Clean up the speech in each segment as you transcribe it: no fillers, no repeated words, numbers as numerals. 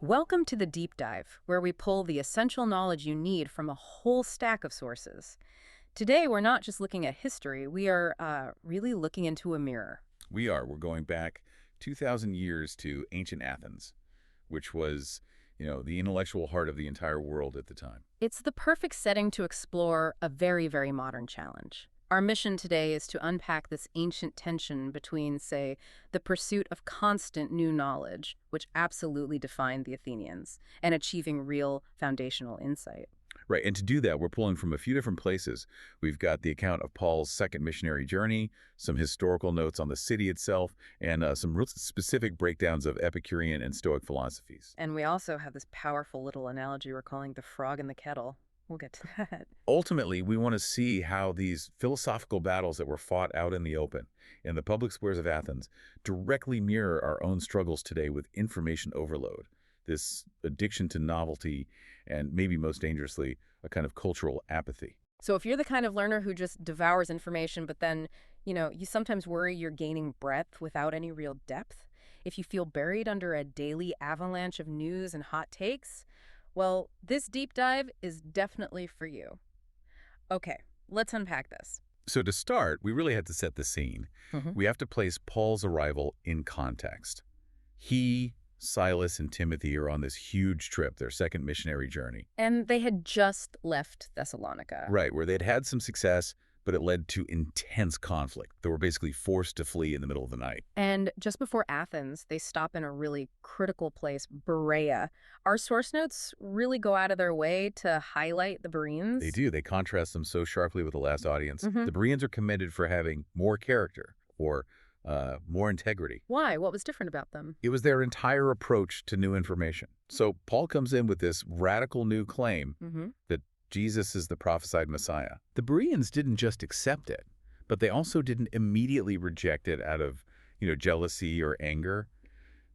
Welcome to the Deep Dive, where we pull the essential knowledge you need from a whole stack of sources. Today, we're not just looking at history, we are really looking into a mirror. We are. We're going back 2,000 years to ancient Athens, which was, the intellectual heart of the entire world at the time. It's the perfect setting to explore a very, very modern challenge. Our mission today is to unpack this ancient tension between, say, the pursuit of constant new knowledge, which absolutely defined the Athenians, and achieving real foundational insight. Right, and to do that, we're pulling from a few different places. We've got the account of Paul's second missionary journey, some historical notes on the city itself, and some real specific breakdowns of Epicurean and Stoic philosophies. And we also have this powerful little analogy we're calling the frog in the kettle. We'll get to that. Ultimately, we want to see how these philosophical battles that were fought out in the open, in the public squares of Athens, directly mirror our own struggles today with information overload, this addiction to novelty, and maybe most dangerously, a kind of cultural apathy. So if you're the kind of learner who just devours information, but then, you sometimes worry you're gaining breadth without any real depth, if you feel buried under a daily avalanche of news and hot takes, well, this deep dive is definitely for you. Okay, let's unpack this. So to start, we really had to set the scene. We have to place Paul's arrival in context. He, Silas, and Timothy are on this huge trip, their second missionary journey. And they had just left Thessalonica. Right, where they'd had some success, but it led to intense conflict. They were basically forced to flee in the middle of the night. And just before Athens, they stop in a really critical place, Berea. Our source notes really go out of their way to highlight the Bereans. They do. They contrast them so sharply with the last audience. Mhm. The Bereans are commended for having more character or more integrity. Why? What was different about them? It was their entire approach to new information. So Paul comes in with this radical new claim that Jesus is the prophesied Messiah. The Bereans didn't just accept it, but they also didn't immediately reject it out of, jealousy or anger.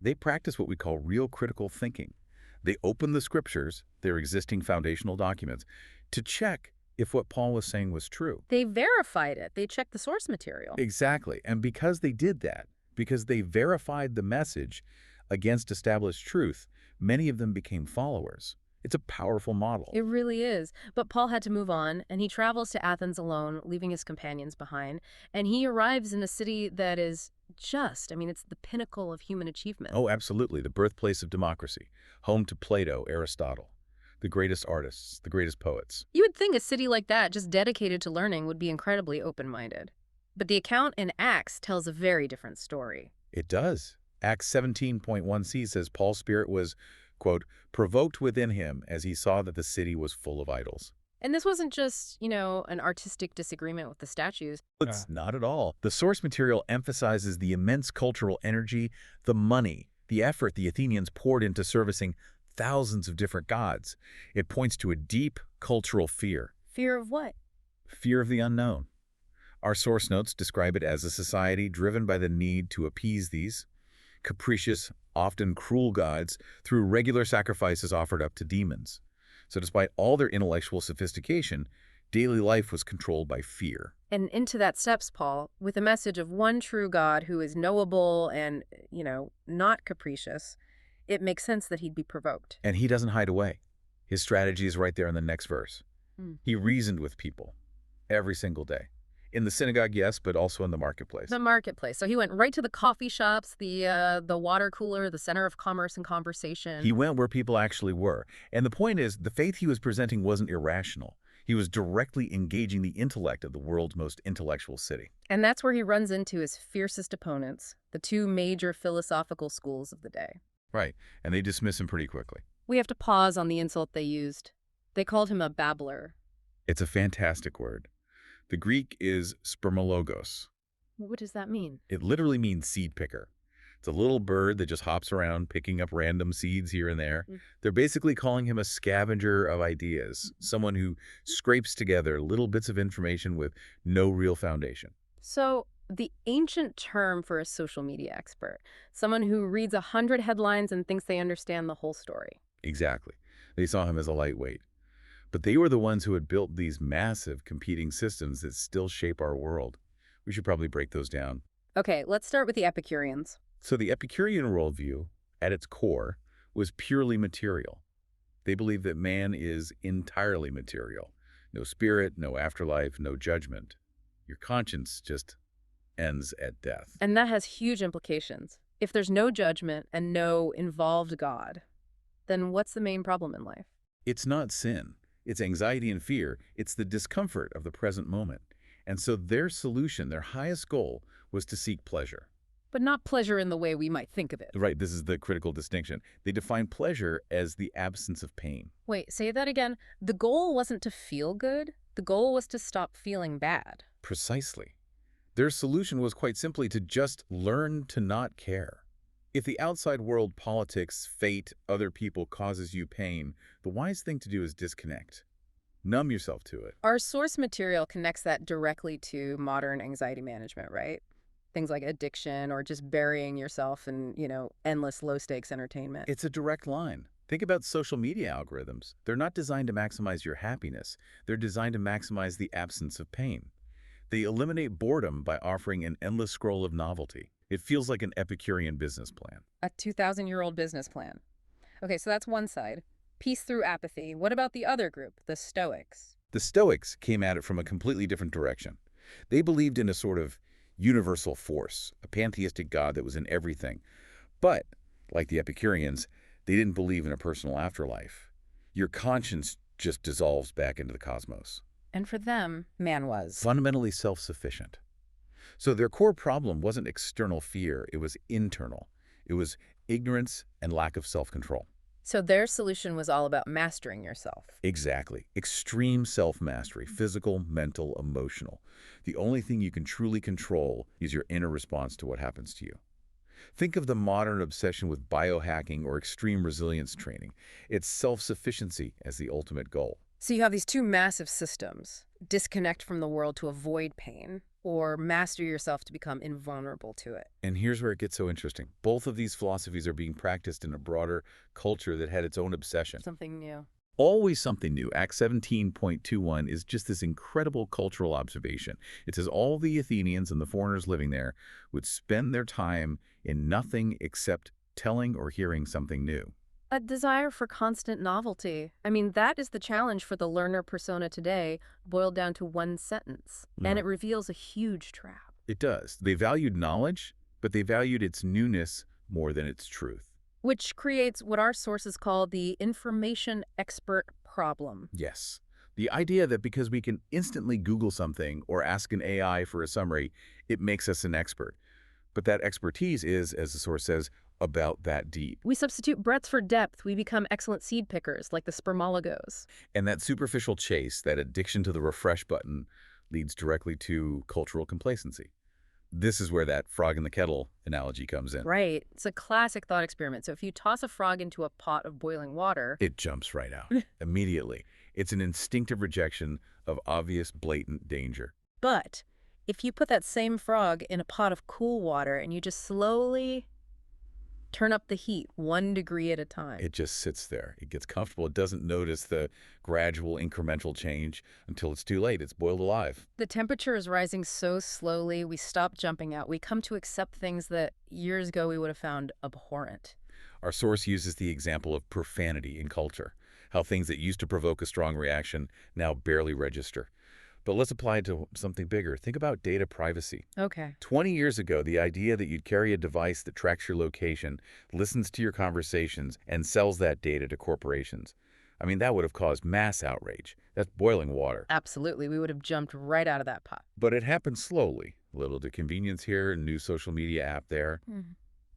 They practiced what we call real critical thinking. They opened the scriptures, their existing foundational documents, to check if what Paul was saying was true. They verified it. They checked the source material. Exactly. And because they did that, because they verified the message against established truth, many of them became followers. It's a powerful model. It really is. But Paul had to move on, and he travels to Athens alone, leaving his companions behind. And he arrives in a city that is it's the pinnacle of human achievement. Oh, absolutely. The birthplace of democracy, home to Plato, Aristotle, the greatest artists, the greatest poets. You would think a city like that, just dedicated to learning, would be incredibly open-minded. But the account in Acts tells a very different story. It does. Acts 17.1c says Paul's spirit was, quote, provoked within him as he saw that the city was full of idols. And this wasn't just, an artistic disagreement with the statues. It's not at all. The source material emphasizes the immense cultural energy, the money, the effort the Athenians poured into servicing thousands of different gods. It points to a deep cultural fear. Fear of what? Fear of the unknown. Our source notes describe it as a society driven by the need to appease these capricious, often cruel gods through regular sacrifices offered up to demons. So despite all their intellectual sophistication, daily life was controlled by fear. And into that steps Paul, with a message of one true God who is knowable and, not capricious. It makes sense that he'd be provoked. And he doesn't hide away. His strategy is right there in the next verse. He reasoned with people every single day. In the synagogue, yes, but also in the marketplace. The marketplace. So he went right to the coffee shops, the water cooler, the center of commerce and conversation. He went where people actually were. And the point is, the faith he was presenting wasn't irrational. He was directly engaging the intellect of the world's most intellectual city. And that's where he runs into his fiercest opponents, the two major philosophical schools of the day. Right, and they dismiss him pretty quickly. We have to pause on the insult they used. They called him a babbler. It's a fantastic word. The Greek is spermologos. What does that mean? It literally means seed picker. It's a little bird that just hops around picking up random seeds here and there. They're basically calling him a scavenger of ideas, someone who scrapes together little bits of information with no real foundation. So the ancient term for a social media expert, someone who reads 100 headlines and thinks they understand the whole story. Exactly. They saw him as a lightweight. But they were the ones who had built these massive competing systems that still shape our world. We should probably break those down. Okay, let's start with the Epicureans. So the Epicurean worldview, at its core, was purely material. They believed that man is entirely material. No spirit, no afterlife, no judgment. Your conscience just ends at death. And that has huge implications. If there's no judgment and no involved God, then what's the main problem in life? It's not sin. It's anxiety and fear. It's the discomfort of the present moment. And so their solution, their highest goal, was to seek pleasure. But not pleasure in the way we might think of it. Right, this is the critical distinction. They define pleasure as the absence of pain. Wait, say that again. The goal wasn't to feel good. The goal was to stop feeling bad. Precisely. Their solution was quite simply to just learn to not care. If the outside world, politics, fate, other people causes you pain, the wise thing to do is disconnect. Numb yourself to it. Our source material connects that directly to modern anxiety management, right? Things like addiction or just burying yourself in, endless low-stakes entertainment. It's a direct line. Think about social media algorithms. They're not designed to maximize your happiness. They're designed to maximize the absence of pain. They eliminate boredom by offering an endless scroll of novelty. It feels like an Epicurean business plan. A 2,000-year-old business plan. Okay, so that's one side. Peace through apathy. What about the other group, the Stoics? The Stoics came at it from a completely different direction. They believed in a sort of universal force, a pantheistic god that was in everything. But, like the Epicureans, they didn't believe in a personal afterlife. Your conscience just dissolves back into the cosmos. And for them, man was Fundamentally self-sufficient. So their core problem wasn't external fear, it was internal. It was ignorance and lack of self-control. So their solution was all about mastering yourself. Exactly. Extreme self-mastery, physical, mental, emotional. The only thing you can truly control is your inner response to what happens to you. Think of the modern obsession with biohacking or extreme resilience training. It's self-sufficiency as the ultimate goal. So you have these two massive systems. Disconnect from the world to avoid pain, or master yourself to become invulnerable to it. And here's where it gets so interesting. Both of these philosophies are being practiced in a broader culture that had its own obsession. Something new. Always something new. Acts 17.21 is just this incredible cultural observation. It says all the Athenians and the foreigners living there would spend their time in nothing except telling or hearing something new. A desire for constant novelty. I mean, that is the challenge for the learner persona today, boiled down to one sentence. And it reveals a huge trap. It does. They valued knowledge, but they valued its newness more than its truth. Which creates what our sources call the information expert problem. Yes. The idea that because we can instantly Google something or ask an AI for a summary, it makes us an expert. But that expertise is, as the source says, about that deep. We substitute breadth for depth. We become excellent seed pickers, like the spermologos. And that superficial chase, that addiction to the refresh button, leads directly to cultural complacency. This is where that frog in the kettle analogy comes in. Right. It's a classic thought experiment. So if you toss a frog into a pot of boiling water, it jumps right out immediately. It's an instinctive rejection of obvious, blatant danger. But if you put that same frog in a pot of cool water and you just slowly turn up the heat 1 degree at a time. It just sits there. It gets comfortable. It doesn't notice the gradual incremental change until it's too late. It's boiled alive. The temperature is rising so slowly, we stop jumping out. We come to accept things that years ago we would have found abhorrent. Our source uses the example of profanity in culture, how things that used to provoke a strong reaction now barely register. But let's apply it to something bigger. Think about data privacy. Okay. 20 years ago, the idea that you'd carry a device that tracks your location, listens to your conversations, and sells that data to corporations. I mean, that would have caused mass outrage. That's boiling water. Absolutely. We would have jumped right out of that pot. But it happened slowly. A little to convenience here, a new social media app there.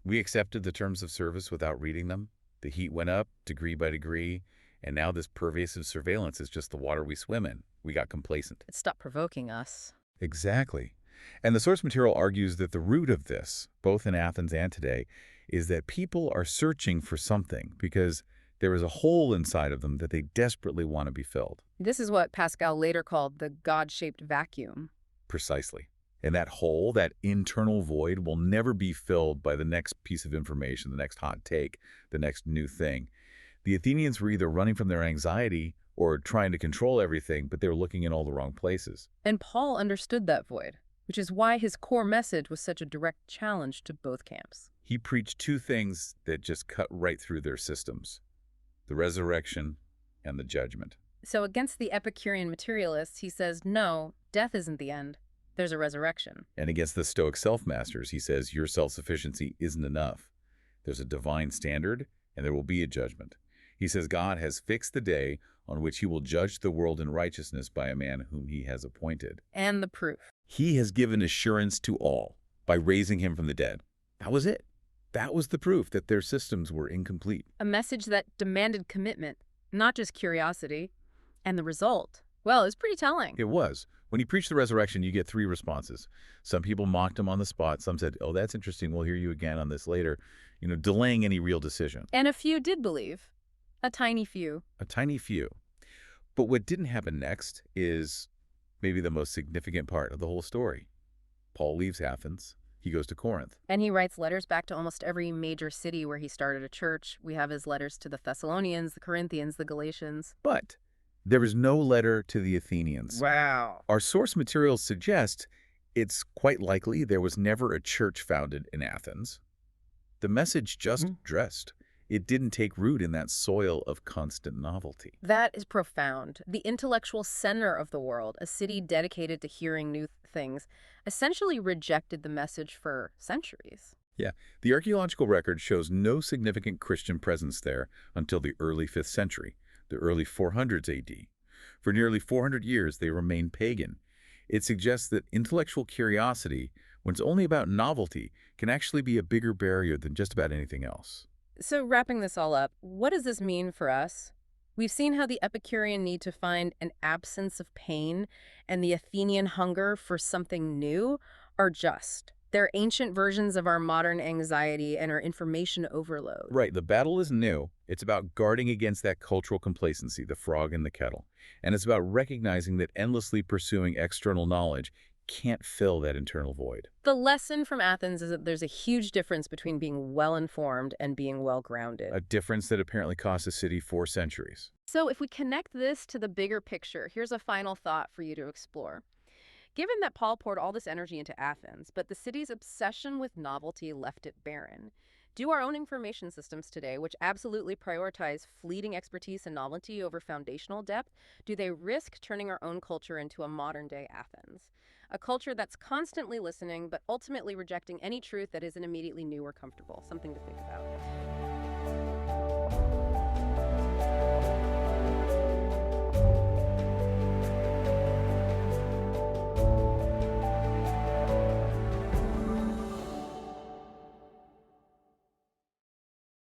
We accepted the terms of service without reading them. The heat went up degree by degree. And now this pervasive surveillance is just the water we swim in. We got complacent. It stopped provoking us. Exactly. And the source material argues that the root of this, both in Athens and today, is that people are searching for something because there is a hole inside of them that they desperately want to be filled. This is what Pascal later called the God-shaped vacuum. Precisely. And that hole, that internal void, will never be filled by the next piece of information, the next hot take, the next new thing. The Athenians were either running from their anxiety or trying to control everything, but they were looking in all the wrong places. And Paul understood that void, which is why his core message was such a direct challenge to both camps. He preached two things that just cut right through their systems: the resurrection and the judgment. So against the Epicurean materialists, he says, no, death isn't the end. There's a resurrection. And against the Stoic self-masters, he says your self-sufficiency isn't enough. There's a divine standard, and there will be a judgment. He says God has fixed the day on which he will judge the world in righteousness by a man whom he has appointed. And the proof. He has given assurance to all by raising him from the dead. That was it. That was the proof that their systems were incomplete. A message that demanded commitment, not just curiosity. And the result, well, is pretty telling. It was. When he preached the resurrection, you get three responses. Some people mocked him on the spot. Some said, oh, that's interesting. We'll hear you again on this later. Delaying any real decision. And a few did believe. A tiny few. A tiny few. But what didn't happen next is maybe the most significant part of the whole story. Paul leaves Athens. He goes to Corinth. And he writes letters back to almost every major city where he started a church. We have his letters to the Thessalonians, the Corinthians, the Galatians. But there is no letter to the Athenians. Wow. Our source materials suggest it's quite likely there was never a church founded in Athens. The message just dressed. It didn't take root in that soil of constant novelty. That is profound. The intellectual center of the world, a city dedicated to hearing new things, essentially rejected the message for centuries. Yeah, the archaeological record shows no significant Christian presence there until the early 5th century, the early 400s AD. For nearly 400 years, they remained pagan. It suggests that intellectual curiosity, when it's only about novelty, can actually be a bigger barrier than just about anything else. So wrapping this all up, what does this mean for us? We've seen how the Epicurean need to find an absence of pain and the Athenian hunger for something new are just. They're ancient versions of our modern anxiety and our information overload. Right, the battle isn't new. It's about guarding against that cultural complacency, the frog in the kettle. And it's about recognizing that endlessly pursuing external knowledge can't fill that internal void. The lesson from Athens is that there's a huge difference between being well-informed and being well-grounded. A difference that apparently cost the city 4 centuries. So if we connect this to the bigger picture, here's a final thought for you to explore. Given that Paul poured all this energy into Athens, but the city's obsession with novelty left it barren, do our own information systems today, which absolutely prioritize fleeting expertise and novelty over foundational depth, do they risk turning our own culture into a modern-day Athens? A culture that's constantly listening, but ultimately rejecting any truth that isn't immediately new or comfortable. Something to think about.